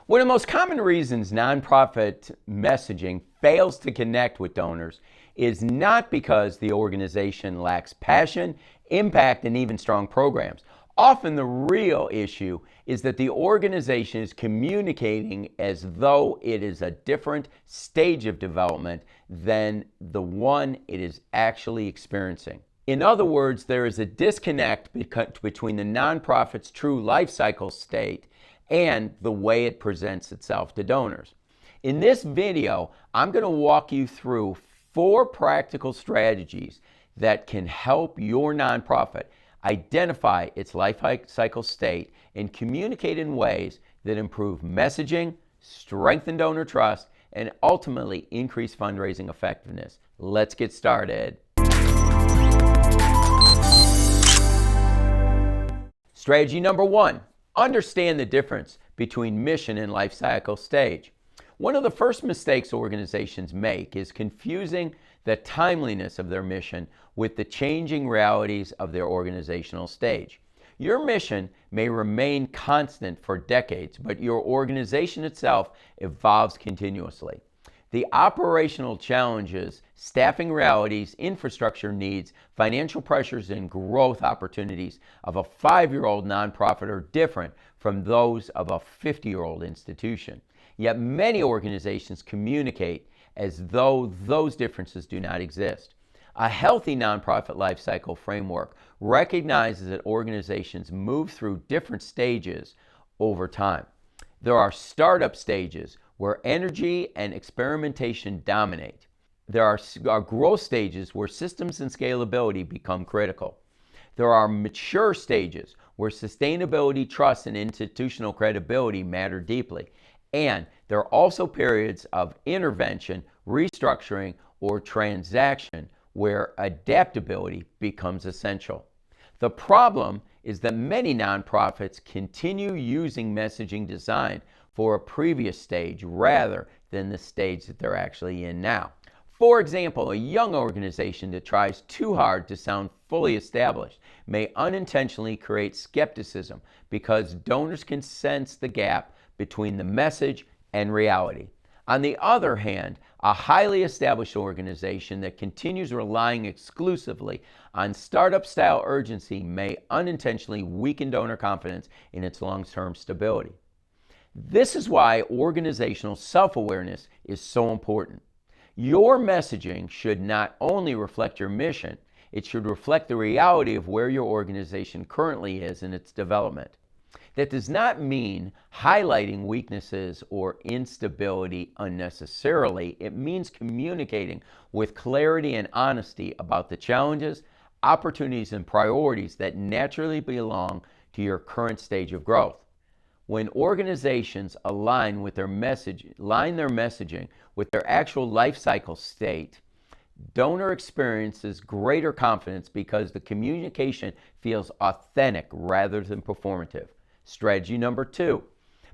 One of the most common reasons nonprofit messaging fails to connect with donors is not because the organization lacks passion, impact, and even strong programs. Often the real issue is that the organization is communicating as though it is a different stage of development than the one it is actually experiencing. In other words, there is a disconnect between the nonprofit's true life cycle state and the way it presents itself to donors. In this video, I'm going to walk you through 4 practical strategies that can help your nonprofit identify its life cycle state and communicate in ways that improve messaging, strengthen donor trust, and ultimately increase fundraising effectiveness. Let's get started. Strategy number 1. Understand the difference between mission and life cycle stage. One of the first mistakes organizations make is confusing the timeliness of their mission with the changing realities of their organizational stage. Your mission may remain constant for decades, but your organization itself evolves continuously. The operational challenges, staffing realities, infrastructure needs, financial pressures, and growth opportunities of a 5-year-old nonprofit are different from those of a 50-year-old institution. Yet many organizations communicate as though those differences do not exist. A healthy nonprofit life cycle framework recognizes that organizations move through different stages over time. There are startup stages where energy and experimentation dominate. There are growth stages where systems and scalability become critical. There are mature stages where sustainability, trust, and institutional credibility matter deeply. And there are also periods of intervention, restructuring, or transaction where adaptability becomes essential. The problem is that many nonprofits continue using messaging design for a previous stage rather than the stage that they're actually in now. For example, a young organization that tries too hard to sound fully established may unintentionally create skepticism because donors can sense the gap between the message and reality. On the other hand, a highly established organization that continues relying exclusively on startup-style urgency may unintentionally weaken donor confidence in its long-term stability. This is why organizational self-awareness is so important. Your messaging should not only reflect your mission, it should reflect the reality of where your organization currently is in its development. That does not mean highlighting weaknesses or instability unnecessarily. It means communicating with clarity and honesty about the challenges, opportunities, and priorities that naturally belong to your current stage of growth. When organizations align their messaging with their actual life cycle state, donor experiences greater confidence because the communication feels authentic rather than performative. Strategy number 2,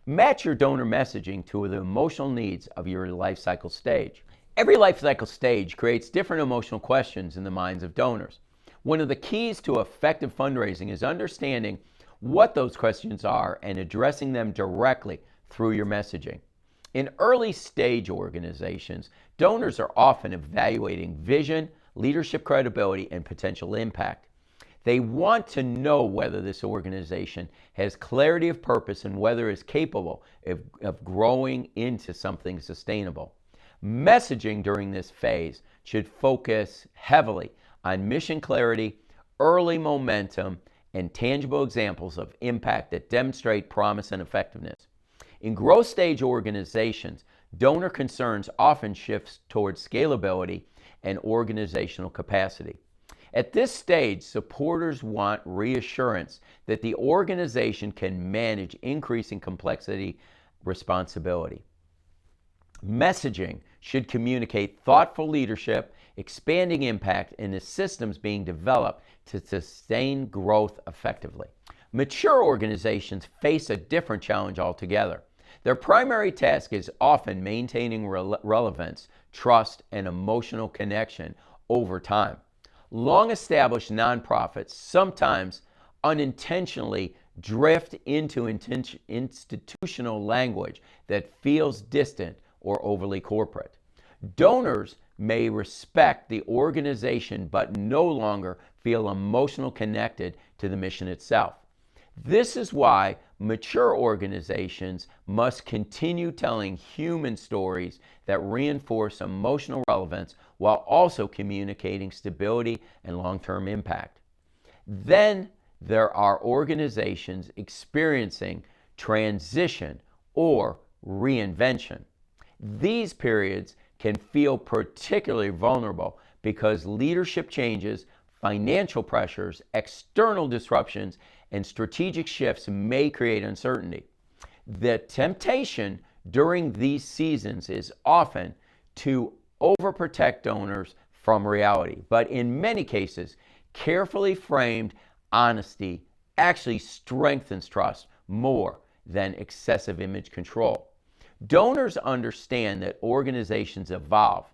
match your donor messaging to the emotional needs of your life cycle stage. Every life cycle stage creates different emotional questions in the minds of donors. One of the keys to effective fundraising is understanding what those questions are and addressing them directly through your messaging. In early stage organizations, donors are often evaluating vision, leadership credibility, and potential impact. They want to know whether this organization has clarity of purpose and whether it's capable of growing into something sustainable. Messaging during this phase should focus heavily on mission clarity, early momentum, and tangible examples of impact that demonstrate promise and effectiveness. In growth stage organizations, donor concerns often shift towards scalability and organizational capacity. At this stage, supporters want reassurance that the organization can manage increasing complexity responsibility. Messaging should communicate thoughtful leadership, expanding impact, and the systems being developed to sustain growth effectively. Mature organizations face a different challenge altogether. Their primary task is often maintaining relevance, trust, and emotional connection over time. Long-established nonprofits sometimes unintentionally drift into institutional language that feels distant or overly corporate. Donors may respect the organization but no longer feel emotionally connected to the mission itself. This is why mature organizations must continue telling human stories that reinforce emotional relevance while also communicating stability and long-term impact. Then there are organizations experiencing transition or reinvention. These periods can feel particularly vulnerable because leadership changes, financial pressures, external disruptions, and strategic shifts may create uncertainty. The temptation during these seasons is often to overprotect donors from reality, but in many cases, carefully framed honesty actually strengthens trust more than excessive image control. Donors understand that organizations evolve.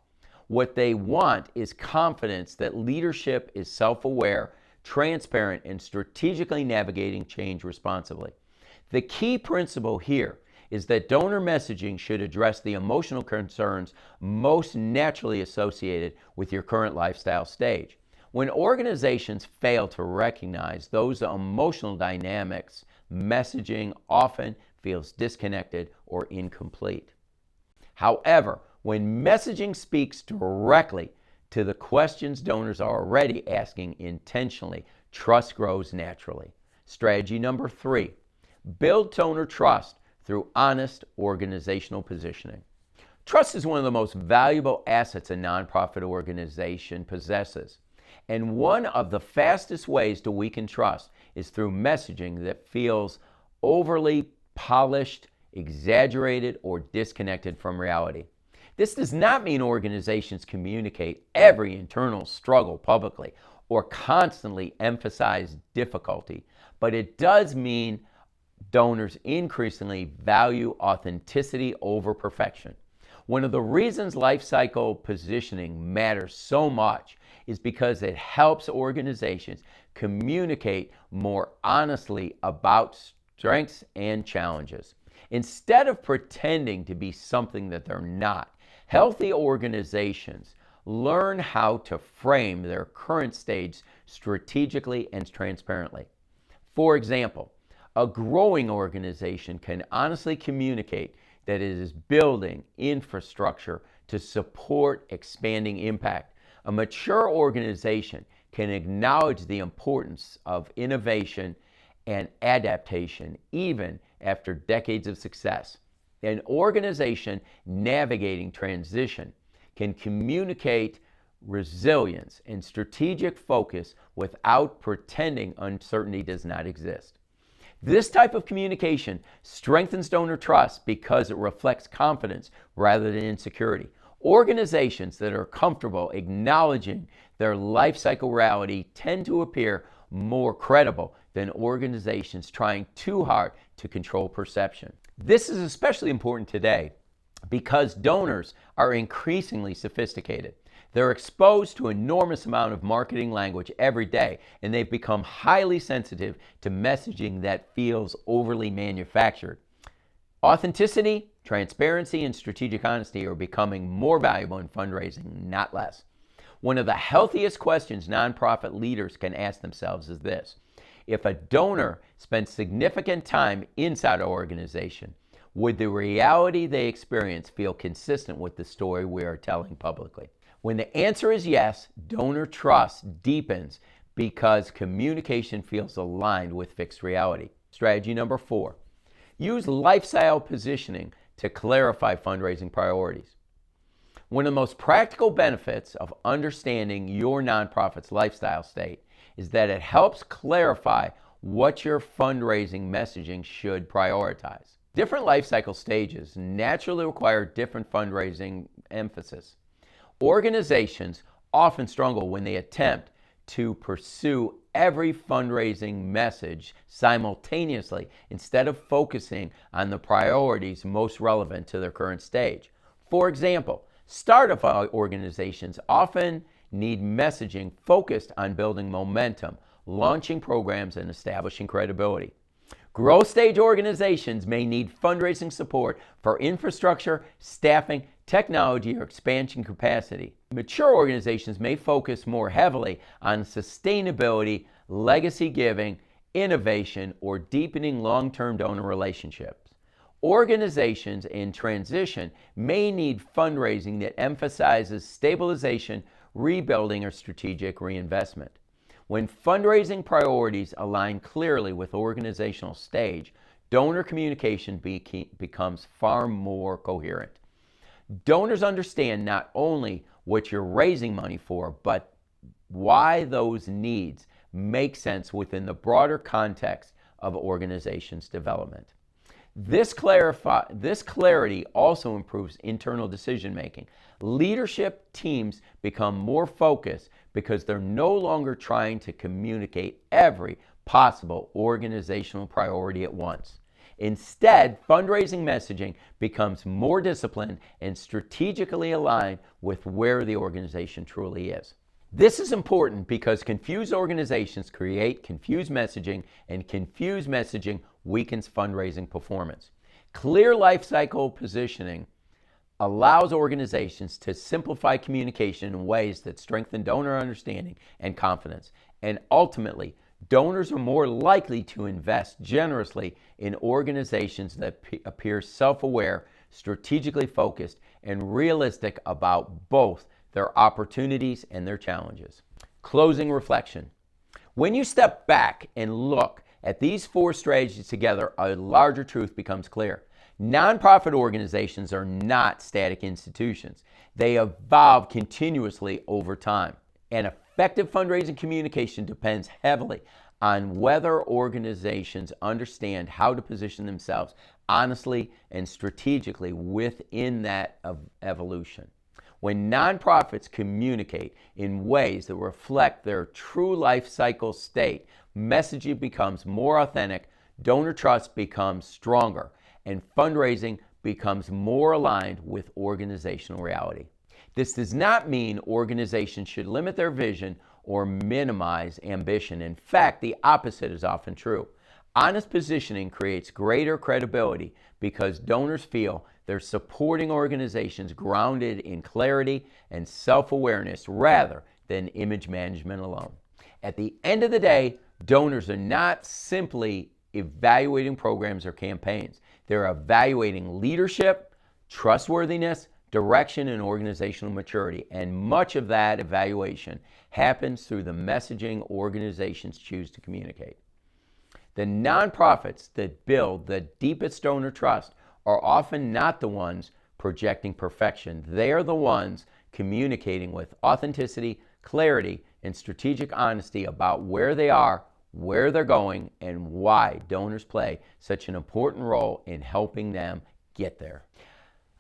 What they want is confidence that leadership is self-aware, transparent, and strategically navigating change responsibly. The key principle here is that donor messaging should address the emotional concerns most naturally associated with your current lifestyle stage. When organizations fail to recognize those emotional dynamics, messaging often feels disconnected or incomplete. However, when messaging speaks directly to the questions donors are already asking intentionally, trust grows naturally. Strategy number 3, build donor trust through honest organizational positioning. Trust is one of the most valuable assets a nonprofit organization possesses. And one of the fastest ways to weaken trust is through messaging that feels overly polished, exaggerated, or disconnected from reality. This does not mean organizations communicate every internal struggle publicly or constantly emphasize difficulty, but it does mean donors increasingly value authenticity over perfection. One of the reasons lifecycle positioning matters so much is because it helps organizations communicate more honestly about strengths and challenges. Instead of pretending to be something that they're not, healthy organizations learn how to frame their current stage strategically and transparently. For example, a growing organization can honestly communicate that it is building infrastructure to support expanding impact. A mature organization can acknowledge the importance of innovation and adaptation even after decades of success. An organization navigating transition can communicate resilience and strategic focus without pretending uncertainty does not exist. This type of communication strengthens donor trust because it reflects confidence rather than insecurity. Organizations that are comfortable acknowledging their life cycle reality tend to appear more credible than organizations trying too hard to control perception. This is especially important today because donors are increasingly sophisticated. They're exposed to an enormous amount of marketing language every day, and they've become highly sensitive to messaging that feels overly manufactured. Authenticity, transparency, and strategic honesty are becoming more valuable in fundraising, not less. One of the healthiest questions nonprofit leaders can ask themselves is this: if a donor spent significant time inside our organization, would the reality they experience feel consistent with the story we are telling publicly? When the answer is yes, donor trust deepens because communication feels aligned with fixed reality. Strategy number 4, use lifestyle positioning to clarify fundraising priorities. One of the most practical benefits of understanding your nonprofit's lifestyle state is that it helps clarify what your fundraising messaging should prioritize. Different lifecycle stages naturally require different fundraising emphasis. Organizations often struggle when they attempt to pursue every fundraising message simultaneously instead of focusing on the priorities most relevant to their current stage. For example, startup organizations often need messaging focused on building momentum, launching programs, and establishing credibility. Growth stage organizations may need fundraising support for infrastructure, staffing, technology, or expansion capacity. Mature organizations may focus more heavily on sustainability, legacy giving, innovation, or deepening long-term donor relationships. Organizations in transition may need fundraising that emphasizes stabilization, rebuilding, or strategic reinvestment. When fundraising priorities align clearly with organizational stage, donor communication becomes far more coherent. Donors understand not only what you're raising money for, but why those needs make sense within the broader context of organization's development. This clarity also improves internal decision making. Leadership teams become more focused because they're no longer trying to communicate every possible organizational priority at once. Instead, fundraising messaging becomes more disciplined and strategically aligned with where the organization truly is. This is important because confused organizations create confused messaging, and confused messaging weakens fundraising performance. Clear lifecycle positioning allows organizations to simplify communication in ways that strengthen donor understanding and confidence. And ultimately, donors are more likely to invest generously in organizations that appear self-aware, strategically focused, and realistic about both their opportunities and their challenges. Closing reflection. When you step back and look at these four strategies together, a larger truth becomes clear. Nonprofit organizations are not static institutions. They evolve continuously over time. And effective fundraising communication depends heavily on whether organizations understand how to position themselves honestly and strategically within that evolution. When nonprofits communicate in ways that reflect their true life cycle state, messaging becomes more authentic, donor trust becomes stronger, and fundraising becomes more aligned with organizational reality. This does not mean organizations should limit their vision or minimize ambition. In fact, the opposite is often true. Honest positioning creates greater credibility because donors feel they're supporting organizations grounded in clarity and self-awareness rather than image management alone. At the end of the day, donors are not simply evaluating programs or campaigns. They're evaluating leadership, trustworthiness, direction, and organizational maturity. And much of that evaluation happens through the messaging organizations choose to communicate. The nonprofits that build the deepest donor trust are often not the ones projecting perfection. They are the ones communicating with authenticity, clarity, and strategic honesty about where they are, where they're going, and why donors play such an important role in helping them get there.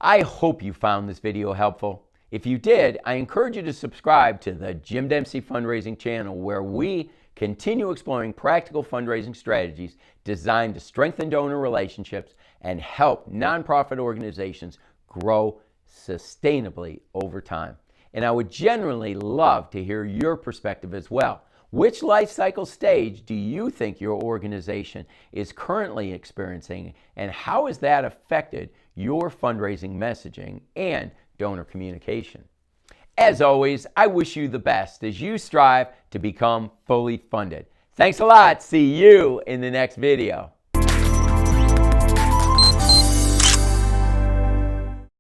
I hope you found this video helpful. If you did, I encourage you to subscribe to the Jim Dempsey Fundraising channel, where we continue exploring practical fundraising strategies designed to strengthen donor relationships and help nonprofit organizations grow sustainably over time. And I would genuinely love to hear your perspective as well. Which life cycle stage do you think your organization is currently experiencing, and how has that affected your fundraising messaging and donor communication? As always, I wish you the best as you strive to become fully funded. Thanks a lot. See you in the next video.